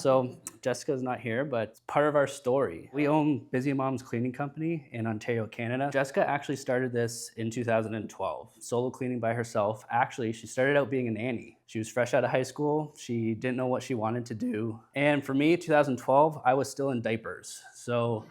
So Jessica's not here, but it's part of our story. We own Busy Mom's Cleaning Company in Ontario, Canada. Jessica actually started this in 2012, solo cleaning by herself. Actually, she started out being a nanny. She was fresh out of high school. She didn't know what she wanted to do. And for me, 2012, I was still in diapers. So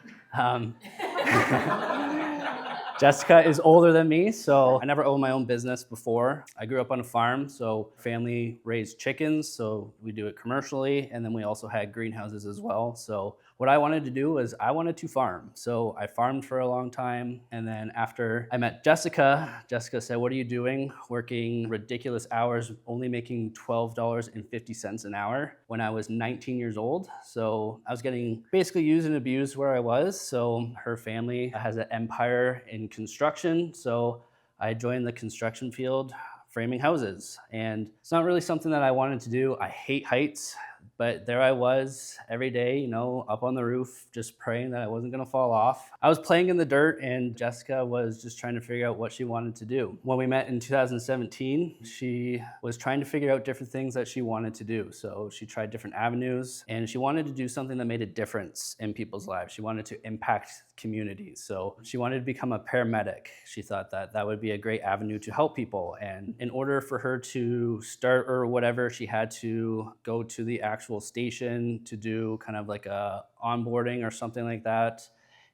Jessica is older than me, so I never owned my own business before. I grew up on a farm, so family raised chickens, so we do it commercially, and then we also had greenhouses as well. So what I wanted to do was I wanted to farm. So I farmed for a long time, and then after I met Jessica, Jessica said, "What are you doing? Working ridiculous hours, only making $12.50 an hour," when I was 19 years old. So I was getting basically used and abused where I was. So her family has an empire in construction. So I joined the construction field framing houses. And it's not really something that I wanted to do. I hate heights. But there I was every day, up on the roof, just praying that I wasn't gonna fall off. I was playing in the dirt and Jessica was just trying to figure out what she wanted to do. When we met in 2017, she was trying to figure out different things that she wanted to do. So she tried different avenues and she wanted to do something that made a difference in people's lives. She wanted to impact communities. So she wanted to become a paramedic. She thought that that would be a great avenue to help people. And in order for her to start or whatever, she had to go to the actual station to do kind of like a onboarding or something like that.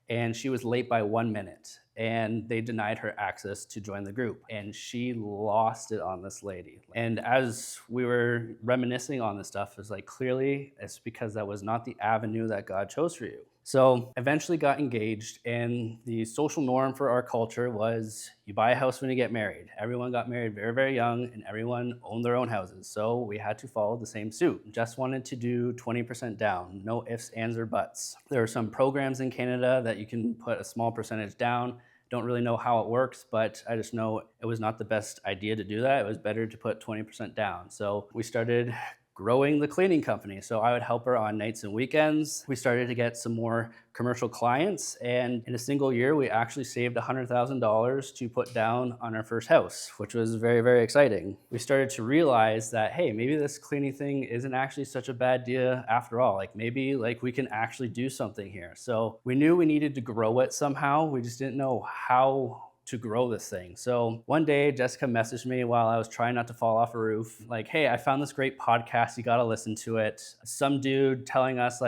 And she was late by 1 minute and they denied her access to join the group. And she lost it on this lady. And as we were reminiscing on this stuff, it's like, clearly it's because that was not the avenue that God chose for you. So eventually got engaged, and the social norm for our culture was you buy a house when you get married. Everyone got married very, very young and everyone owned their own houses. So we had to follow the same suit. Just wanted to do 20% down, no ifs, ands, or buts. There are some programs in Canada that you can put a small percentage down. Don't really know how it works, but I just know it was not the best idea to do that. It was better to put 20% down. So we started growing the cleaning company. So I would help her on nights and weekends. We started to get some more commercial clients, and in a single year, we actually saved $100,000 to put down on our first house, which was very, very exciting. We started to realize that, hey, maybe this cleaning thing isn't actually such a bad idea after all. Maybe we can actually do something here. So we knew we needed to grow it somehow. We just didn't know how to grow this thing. So one day, Jessica messaged me while I was trying not to fall off a roof, hey, I found this great podcast, you gotta listen to it. Some dude telling us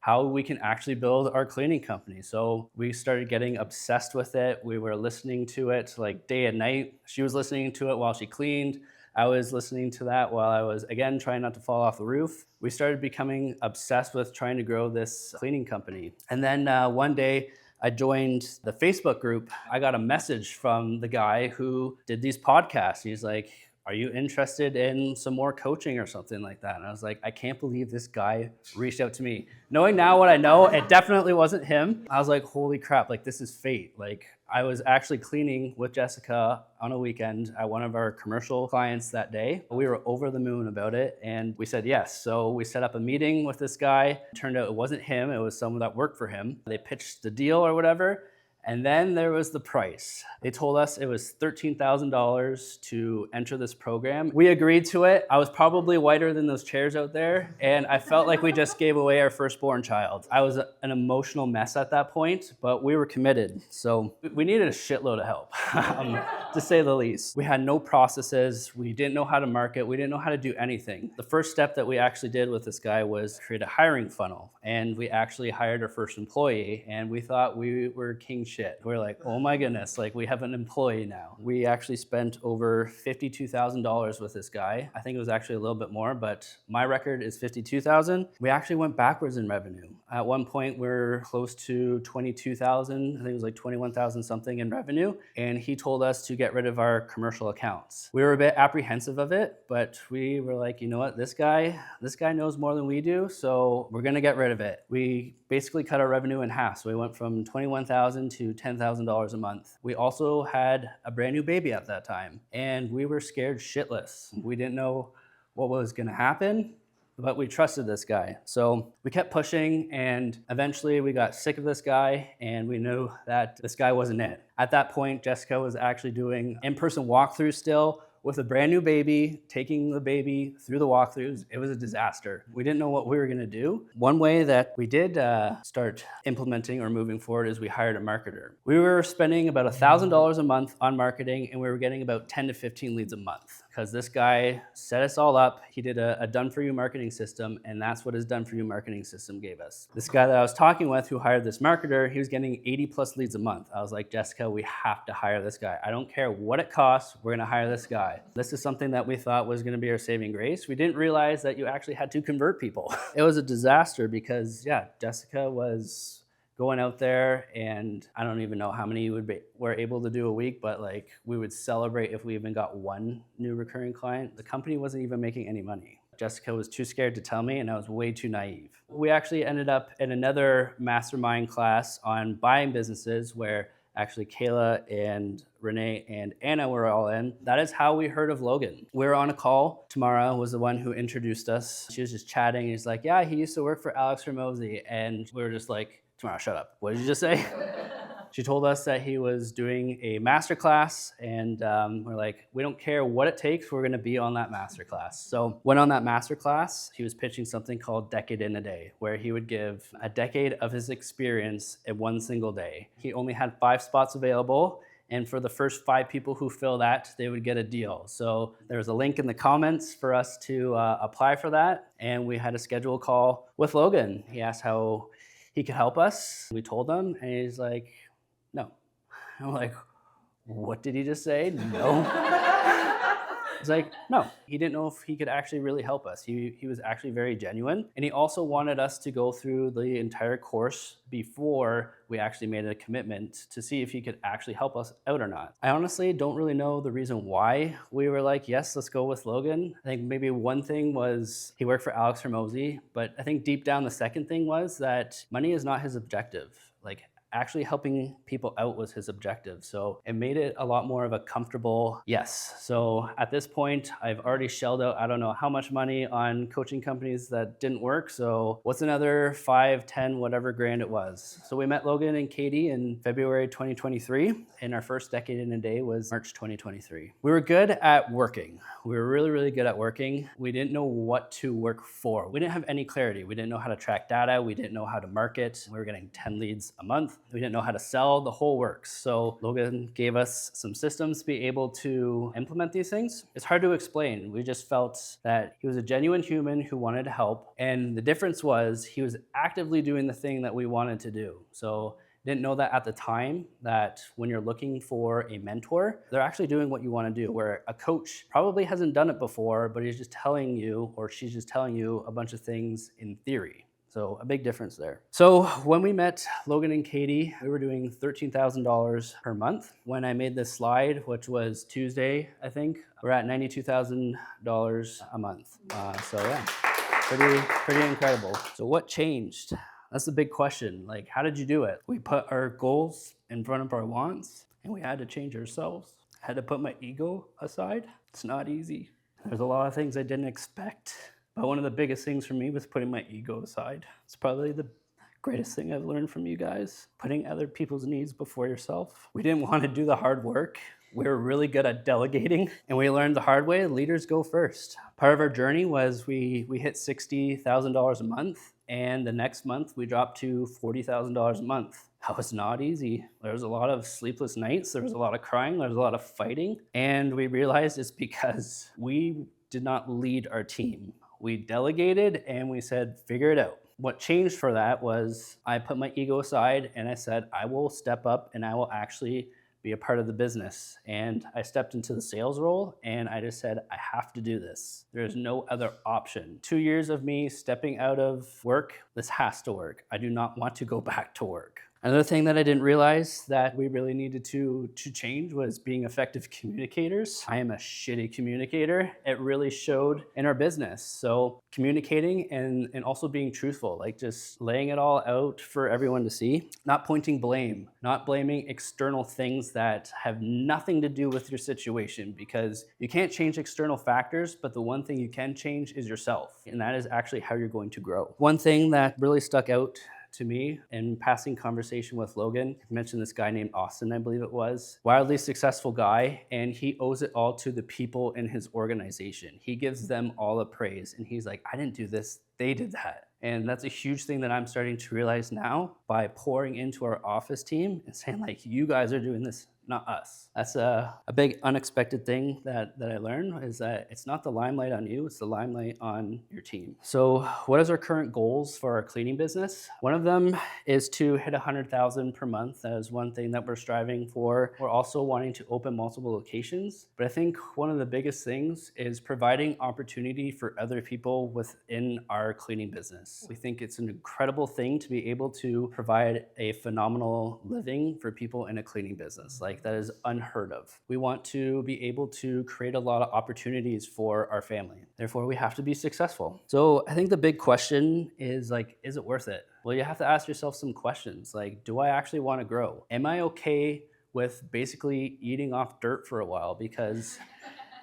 how we can actually build our cleaning company. So we started getting obsessed with it. We were listening to it day and night. She was listening to it while she cleaned. I was listening to that while I was, again, trying not to fall off the roof. We started becoming obsessed with trying to grow this cleaning company. And then one day, I joined the Facebook group. I got a message from the guy who did these podcasts. He's like, "Are you interested in some more coaching or something like that?" And I was like, I can't believe this guy reached out to me. Knowing now what I know, it definitely wasn't him. I was like, holy crap, this is fate. I was actually cleaning with Jessica on a weekend at one of our commercial clients that day. We were over the moon about it and we said yes. So we set up a meeting with this guy. It turned out it wasn't him, it was someone that worked for him. They pitched the deal or whatever. And then there was the price. They told us it was $13,000 to enter this program. We agreed to it. I was probably whiter than those chairs out there, and I felt like we just gave away our firstborn child. I was an emotional mess at that point, but we were committed. So we needed a shitload of help, to say the least. We had no processes. We didn't know how to market. We didn't know how to do anything. The first step that we actually did with this guy was create a hiring funnel, and we actually hired our first employee, and we thought we were king shit. We're like, oh my goodness, we have an employee now. We actually spent over $52,000 with this guy. I think it was actually a little bit more, but my record is $52,000. We actually went backwards in revenue. At one point, we're close to $22,000. I think it was $21,000 something in revenue. And he told us to get rid of our commercial accounts. We were a bit apprehensive of it, but we were like, you know what, this guy knows more than we do, so we're gonna get rid of it. We basically cut our revenue in half. So we went from $21,000 to $10,000 a month. We also had a brand new baby at that time, and we were scared shitless. We didn't know what was gonna happen, but we trusted this guy. So we kept pushing, and eventually we got sick of this guy, and we knew that this guy wasn't it. At that point, Jessica was actually doing in-person walkthroughs still, with a brand new baby, taking the baby through the walkthroughs. It was a disaster. We didn't know what we were gonna do. One way that we did start implementing or moving forward is we hired a marketer. We were spending about $1,000 a month on marketing, and we were getting about 10 to 15 leads a month because this guy set us all up. He did a done-for-you marketing system, and that's what his done-for-you marketing system gave us. This guy that I was talking with who hired this marketer, he was getting 80 plus leads a month. I was like, Jessica, we have to hire this guy. I don't care what it costs, we're gonna hire this guy. This is something that we thought was gonna be our saving grace. We didn't realize that you actually had to convert people. It was a disaster because, yeah, Jessica was going out there, and I don't even know how many were able to do a week, but like we would celebrate if we even got one new recurring client. The company wasn't even making any money. Jessica was too scared to tell me, and I was way too naive. We actually ended up in another mastermind class on buying businesses where actually Kayla and Renee and Anna were all in. That is how we heard of Logan. We were on a call. Tamara was the one who introduced us. She was just chatting. He's like, yeah, he used to work for Alex Hormozy. And we were just like, Tamara, shut up. What did you just say? She told us that he was doing a masterclass, and we're like, we don't care what it takes, we're gonna be on that masterclass. So went on that masterclass. He was pitching something called Decade in a Day, where he would give a decade of his experience in one single day. He only had 5 spots available, and for the first 5 people who fill that, they would get a deal. So there's a link in the comments for us to apply for that, and we had a scheduled call with Logan. He asked how he could help us. We told him, and he's like, no. I'm like, what did he just say? No. It's like, no. He didn't know if he could actually really help us. He was actually very genuine. And he also wanted us to go through the entire course before we actually made a commitment to see if he could actually help us out or not. I honestly don't really know the reason why we were like, yes, let's go with Logan. I think maybe one thing was he worked for Alex Hormozy, but I think deep down the second thing was that money is not his objective. Like, actually helping people out was his objective. So it made it a lot more of a comfortable yes. So at this point, I've already shelled out, I don't know how much money on coaching companies that didn't work. So what's another 5, 10, whatever grand it was. So we met Logan and Katie in February 2023, and our first Decade in a Day was March 2023. We were good at working. We were really, really good at working. We didn't know what to work for. We didn't have any clarity. We didn't know how to track data. We didn't know how to market. We were getting 10 leads a month. We didn't know how to sell, the whole works. So Logan gave us some systems to be able to implement these things. It's hard to explain. We just felt that he was a genuine human who wanted to help. And the difference was he was actively doing the thing that we wanted to do. So didn't know that at the time, that when you're looking for a mentor, they're actually doing what you want to do, where a coach probably hasn't done it before, but he's just telling you, or she's just telling you a bunch of things in theory. So a big difference there. So when we met Logan and Katie, we were doing $13,000 per month. When I made this slide, which was Tuesday, I think, we're at $92,000 a month. So yeah, pretty incredible. So what changed? That's the big question. Like, how did you do it? We put our goals in front of our wants, and we had to change ourselves. I had to put my ego aside. It's not easy. There's a lot of things I didn't expect. But one of the biggest things for me was putting my ego aside. It's probably the greatest thing I've learned from you guys, putting other people's needs before yourself. We didn't want to do the hard work. We were really good at delegating, and we learned the hard way, leaders go first. Part of our journey was we hit $60,000 a month, and the next month we dropped to $40,000 a month. That was not easy. There was a lot of sleepless nights, there was a lot of crying, there was a lot of fighting, and we realized it's because we did not lead our team. We delegated and we said, figure it out. What changed for that was I put my ego aside and I said, I will step up and I will actually be a part of the business. And I stepped into the sales role and I just said, I have to do this. There's no other option. 2 years of me stepping out of work, this has to work. I do not want to go back to work. Another thing that I didn't realize that we really needed to change was being effective communicators. I am a shitty communicator. It really showed in our business. So communicating and also being truthful, like just laying it all out for everyone to see, not pointing blame, not blaming external things that have nothing to do with your situation, because you can't change external factors, but the one thing you can change is yourself. And that is actually how you're going to grow. One thing that really stuck out to me. In passing conversation with Logan, he mentioned this guy named Austin, I believe it was. Wildly successful guy, and he owes it all to the people in his organization. He gives them all the praise, and he's like, I didn't do this, they did that. And that's a huge thing that I'm starting to realize now by pouring into our office team and saying, like, you guys are doing this, not us. That's a big unexpected thing that I learned, is that it's not the limelight on you, it's the limelight on your team. So what is our current goals for our cleaning business? One of them is to hit 100,000 per month. That is one thing that we're striving for. We're also wanting to open multiple locations. But I think one of the biggest things is providing opportunity for other people within our cleaning business. We think it's an incredible thing to be able to provide a phenomenal living for people in a cleaning business. Like, that is unheard of. We want to be able to create a lot of opportunities for our family. Therefore, we have to be successful. So I think the big question is, like, is it worth it? Well, you have to ask yourself some questions. Like, do I actually want to grow? Am I okay with basically eating off dirt for a while? Because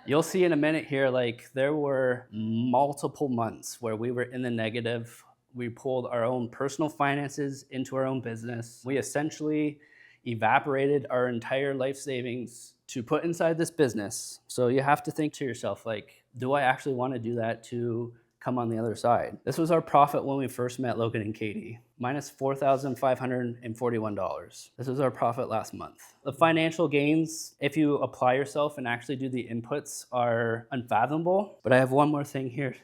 you'll see in a minute here, like, there were multiple months where we were in the negative. We pulled our own personal finances into our own business. We essentially evaporated our entire life savings to put inside this business. So you have to think to yourself, like, do I actually want to do that to come on the other side? This was our profit when we first met Logan and Katie, minus $4,541. This was our profit last month. The financial gains, if you apply yourself and actually do the inputs, are unfathomable. But I have one more thing here.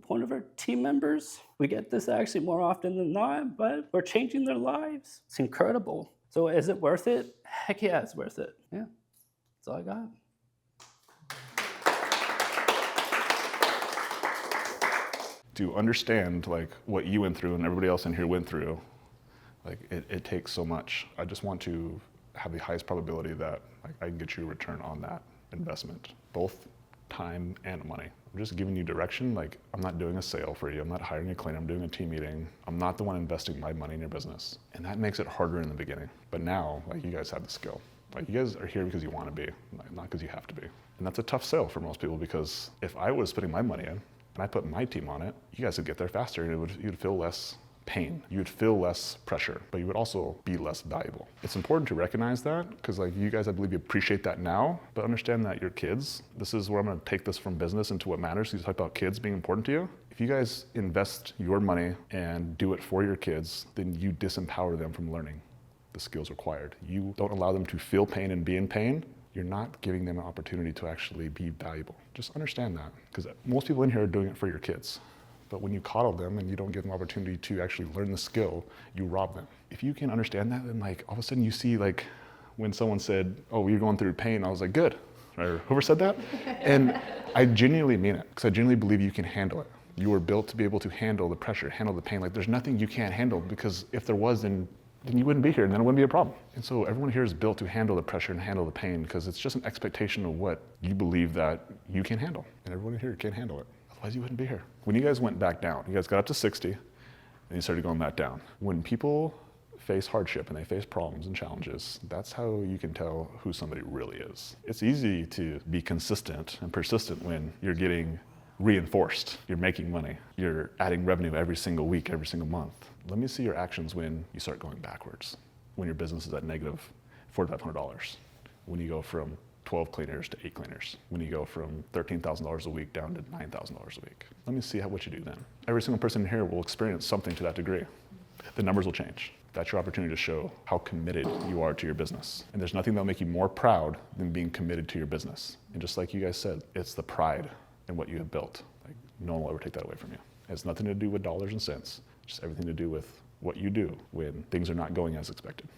One of our team members, we get this actually more often than not, but we're changing their lives. It's incredible. So is it worth it? Heck yeah, it's worth it. Yeah, that's all I got. To understand, like, what you went through and everybody else in here went through, like, it takes so much. I just want to have the highest probability that, like, I can get you a return on that investment, both time and money. I'm just giving you direction. Like, I'm not doing a sale for you. I'm not hiring a cleaner. I'm doing a team meeting. I'm not the one investing my money in your business. And that makes it harder in the beginning. But now, like, you guys have the skill. Like, you guys are here because you want to be, not because you have to be. And that's a tough sale for most people, because if I was putting my money in and I put my team on it, you guys would get there faster, and you'd feel less pain. You would feel less pressure, but you would also be less valuable. It's important to recognize that, because, like, you guys, I believe you appreciate that now, but understand that your kids, this is where I'm gonna take this from business into what matters. You talk about kids being important to you. If you guys invest your money and do it for your kids, then you disempower them from learning the skills required. You don't allow them to feel pain and be in pain. You're not giving them an opportunity to actually be valuable. Just understand that, because most people in here are doing it for your kids. But when you coddle them and you don't give them opportunity to actually learn the skill, you rob them. If you can understand that, then, like, all of a sudden you see, like, when someone said, oh, you're going through pain, I was like, good. Or whoever said that? And I genuinely mean it, because I genuinely believe you can handle it. You were built to be able to handle the pressure, handle the pain. Like, there's nothing you can't handle, because if there was, then you wouldn't be here, and then it wouldn't be a problem. And so everyone here is built to handle the pressure and handle the pain, because it's just an expectation of what you believe that you can handle. And everyone here can handle it. Otherwise, you wouldn't be here. When you guys went back down, you guys got up to 60, and you started going back down. When people face hardship and they face problems and challenges, that's how you can tell who somebody really is. It's easy to be consistent and persistent when you're getting reinforced, you're making money, you're adding revenue every single week, every single month. Let me see your actions when you start going backwards, when your business is at negative $4,500, when you go from 12 cleaners to 8 cleaners, when you go from $13,000 a week down to $9,000 a week. Let me see what you do then. Every single person here will experience something to that degree. The numbers will change. That's your opportunity to show how committed you are to your business. And there's nothing that'll make you more proud than being committed to your business. And just like you guys said, it's the pride in what you have built. Like, no one will ever take that away from you. It has nothing to do with dollars and cents, just everything to do with what you do when things are not going as expected.